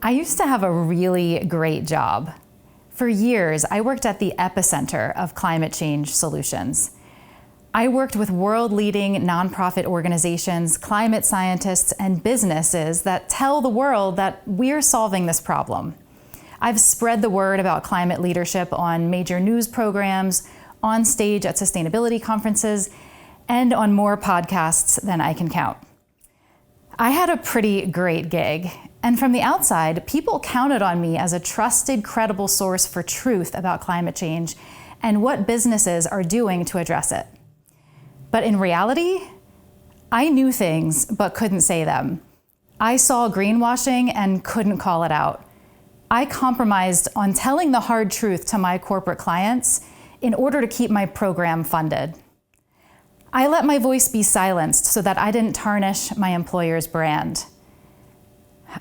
I used to have a really great job. For years, I worked at the epicenter of climate change solutions. I worked with world-leading nonprofit organizations, climate scientists, and businesses that tell the world that we're solving this problem. I've spread the word about climate leadership on major news programs, on stage at sustainability conferences, and on more podcasts than I can count. I had a pretty great gig, and from the outside, people counted on me as a trusted, credible source for truth about climate change and what businesses are doing to address it. But in reality, I knew things but couldn't say them. I saw greenwashing and couldn't call it out. I compromised on telling the hard truth to my corporate clients in order to keep my program funded. I let my voice be silenced so that I didn't tarnish my employer's brand.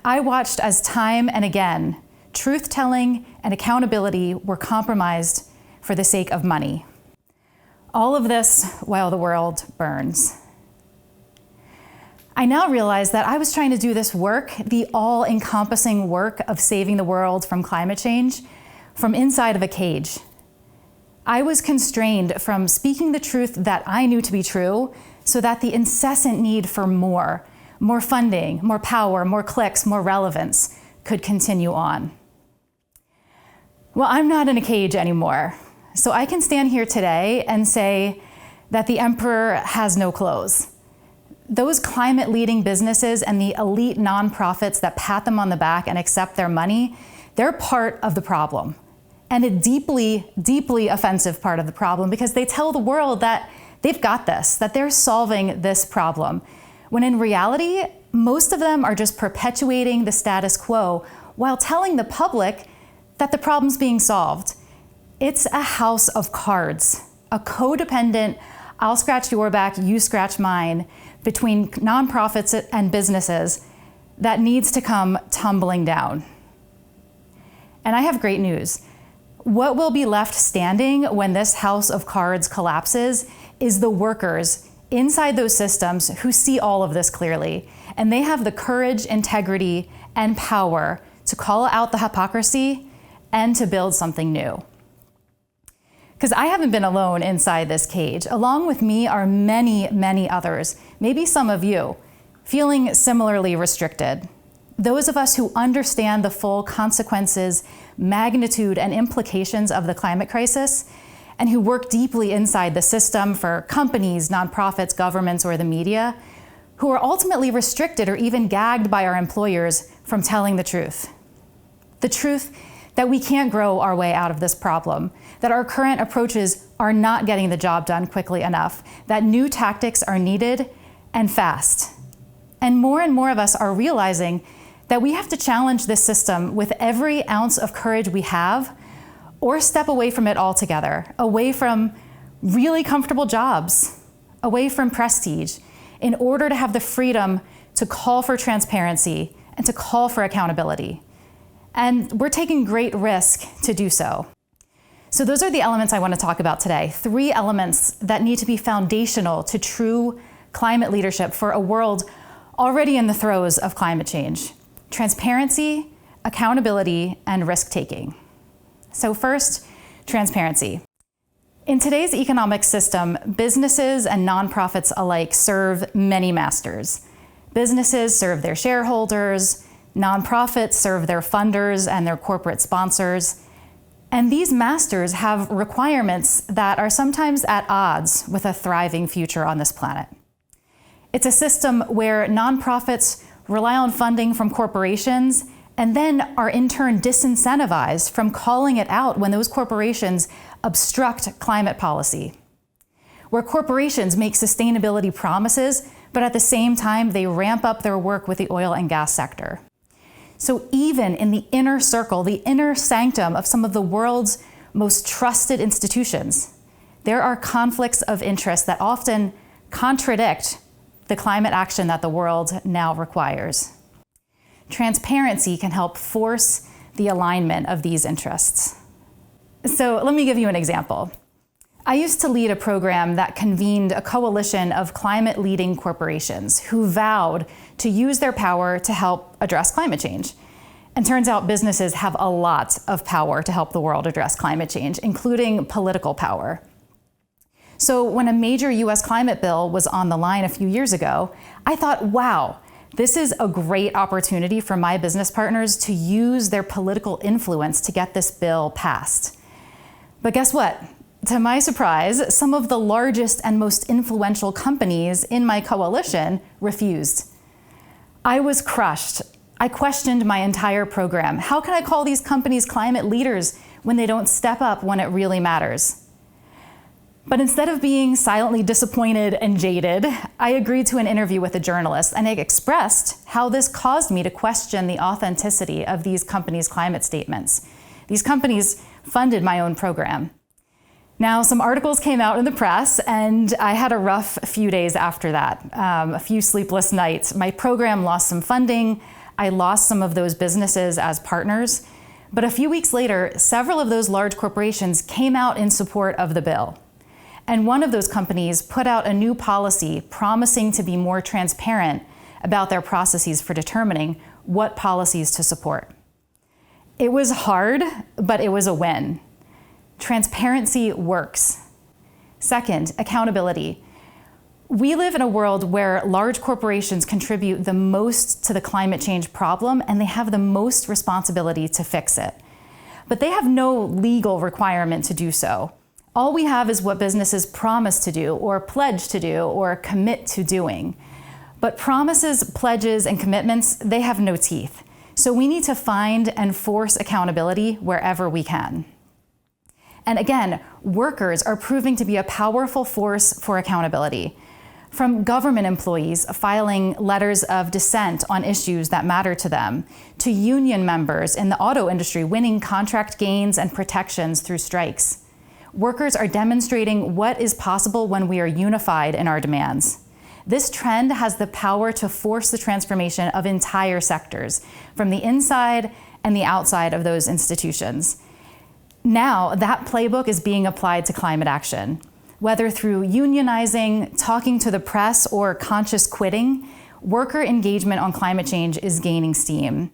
I watched as time and again, truth-telling and accountability were compromised for the sake of money. All of this while the world burns. I now realize that I was trying to do this work, the all-encompassing work of saving the world from climate change, from inside of a cage. I was constrained from speaking the truth that I knew to be true so that the incessant need for more funding, more power, more clicks, more relevance could continue on. Well, I'm not in a cage anymore, so I can stand here today and say that the emperor has no clothes. Those climate-leading businesses and the elite nonprofits that pat them on the back and accept their money, they're part of the problem. And a deeply, deeply offensive part of the problem because they tell the world that they've got this, that they're solving this problem. When in reality, most of them are just perpetuating the status quo while telling the public that the problem's being solved. It's a house of cards, a codependent, I'll scratch your back, you scratch mine, between nonprofits and businesses that needs to come tumbling down. And I have great news. What will be left standing when this house of cards collapses is the workers inside those systems who see all of this clearly, and they have the courage, integrity, and power to call out the hypocrisy and to build something new. Because I haven't been alone inside this cage. Along with me are many, many others, maybe some of you, feeling similarly restricted. Those of us who understand the full consequences, magnitude, and implications of the climate crisis, and who work deeply inside the system for companies, nonprofits, governments, or the media, who are ultimately restricted or even gagged by our employers from telling the truth. The truth that we can't grow our way out of this problem, that our current approaches are not getting the job done quickly enough, that new tactics are needed and fast. And more of us are realizing that we have to challenge this system with every ounce of courage we have, or step away from it altogether, away from really comfortable jobs, away from prestige, in order to have the freedom to call for transparency and to call for accountability. And we're taking great risk to do so. So those are the elements I want to talk about today. 3 elements that need to be foundational to true climate leadership for a world already in the throes of climate change: transparency, accountability, and risk-taking. So first, transparency. In today's economic system, businesses and nonprofits alike serve many masters. Businesses serve their shareholders, nonprofits serve their funders and their corporate sponsors, and these masters have requirements that are sometimes at odds with a thriving future on this planet. It's a system where nonprofits rely on funding from corporations and then are in turn disincentivized from calling it out when those corporations obstruct climate policy. Where corporations make sustainability promises, but at the same time they ramp up their work with the oil and gas sector. So even in the inner circle, the inner sanctum of some of the world's most trusted institutions, there are conflicts of interest that often contradict the climate action that the world now requires. Transparency can help force the alignment of these interests. So let me give you an example. I used to lead a program that convened a coalition of climate-leading corporations who vowed to use their power to help address climate change. And turns out businesses have a lot of power to help the world address climate change, including political power. So when a major US climate bill was on the line a few years ago, I thought, wow, this is a great opportunity for my business partners to use their political influence to get this bill passed. But guess what? To my surprise, some of the largest and most influential companies in my coalition refused. I was crushed. I questioned my entire program. How can I call these companies climate leaders when they don't step up when it really matters? But instead of being silently disappointed and jaded, I agreed to an interview with a journalist, and I expressed how this caused me to question the authenticity of these companies' climate statements. These companies funded my own program. Now, some articles came out in the press, and I had a rough few days after that, a few sleepless nights. My program lost some funding. I lost some of those businesses as partners. But a few weeks later, several of those large corporations came out in support of the bill. And one of those companies put out a new policy promising to be more transparent about their processes for determining what policies to support. It was hard, but it was a win. Transparency works. Second, accountability. We live in a world where large corporations contribute the most to the climate change problem, and they have the most responsibility to fix it. But they have no legal requirement to do so. All we have is what businesses promise to do, or pledge to do, or commit to doing. But promises, pledges, and commitments, they have no teeth. So we need to find and force accountability wherever we can. And again, workers are proving to be a powerful force for accountability. From government employees filing letters of dissent on issues that matter to them, to union members in the auto industry winning contract gains and protections through strikes. Workers are demonstrating what is possible when we are unified in our demands. This trend has the power to force the transformation of entire sectors, from the inside and the outside of those institutions. Now, that playbook is being applied to climate action. Whether through unionizing, talking to the press, or conscious quitting, worker engagement on climate change is gaining steam.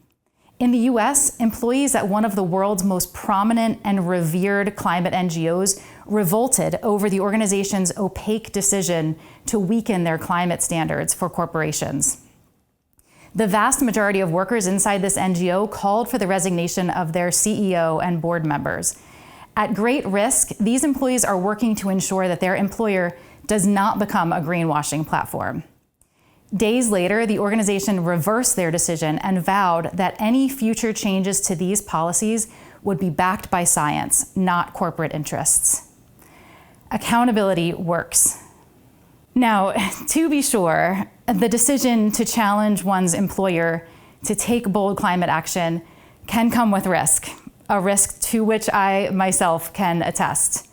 In the US, employees at one of the world's most prominent and revered climate NGOs revolted over the organization's opaque decision to weaken their climate standards for corporations. The vast majority of workers inside this NGO called for the resignation of their CEO and board members. At great risk, these employees are working to ensure that their employer does not become a greenwashing platform. Days later, the organization reversed their decision and vowed that any future changes to these policies would be backed by science, not corporate interests. Accountability works. Now, to be sure, the decision to challenge one's employer to take bold climate action can come with risk, a risk to which I myself can attest.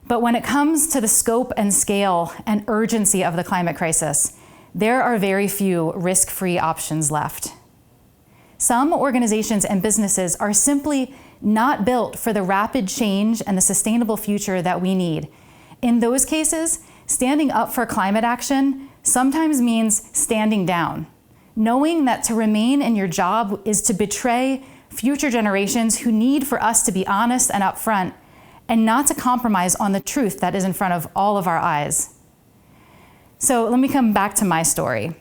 But when it comes to the scope and scale and urgency of the climate crisis, there are very few risk-free options left. Some organizations and businesses are simply not built for the rapid change and the sustainable future that we need. In those cases, standing up for climate action sometimes means standing down, knowing that to remain in your job is to betray future generations who need for us to be honest and upfront, and not to compromise on the truth that is in front of all of our eyes. So let me come back to my story.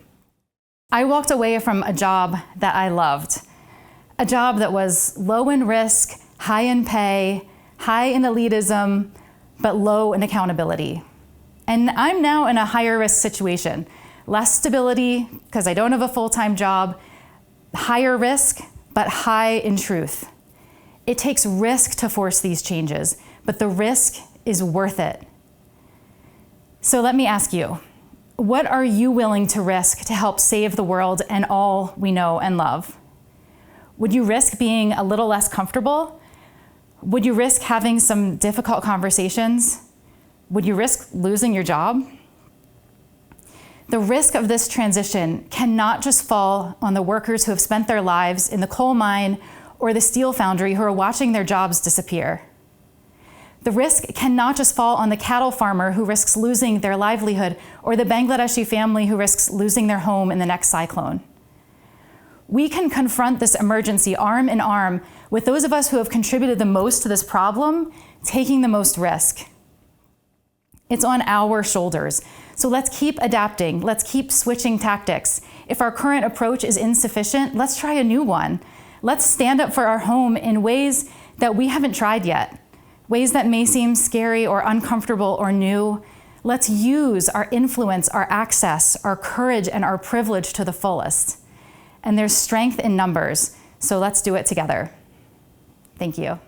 I walked away from a job that I loved, a job that was low in risk, high in pay, high in elitism, but low in accountability. And I'm now in a higher risk situation, less stability because I don't have a full-time job, higher risk, but high in truth. It takes risk to force these changes, but the risk is worth it. So let me ask you, what are you willing to risk to help save the world and all we know and love? Would you risk being a little less comfortable? Would you risk having some difficult conversations? Would you risk losing your job? The risk of this transition cannot just fall on the workers who have spent their lives in the coal mine or the steel foundry who are watching their jobs disappear. The risk cannot just fall on the cattle farmer who risks losing their livelihood or the Bangladeshi family who risks losing their home in the next cyclone. We can confront this emergency arm in arm with those of us who have contributed the most to this problem, taking the most risk. It's on our shoulders. So let's keep adapting. Let's keep switching tactics. If our current approach is insufficient, let's try a new one. Let's stand up for our home in ways that we haven't tried yet, ways that may seem scary or uncomfortable or new. Let's use our influence, our access, our courage, and our privilege to the fullest. And there's strength in numbers, so let's do it together. Thank you.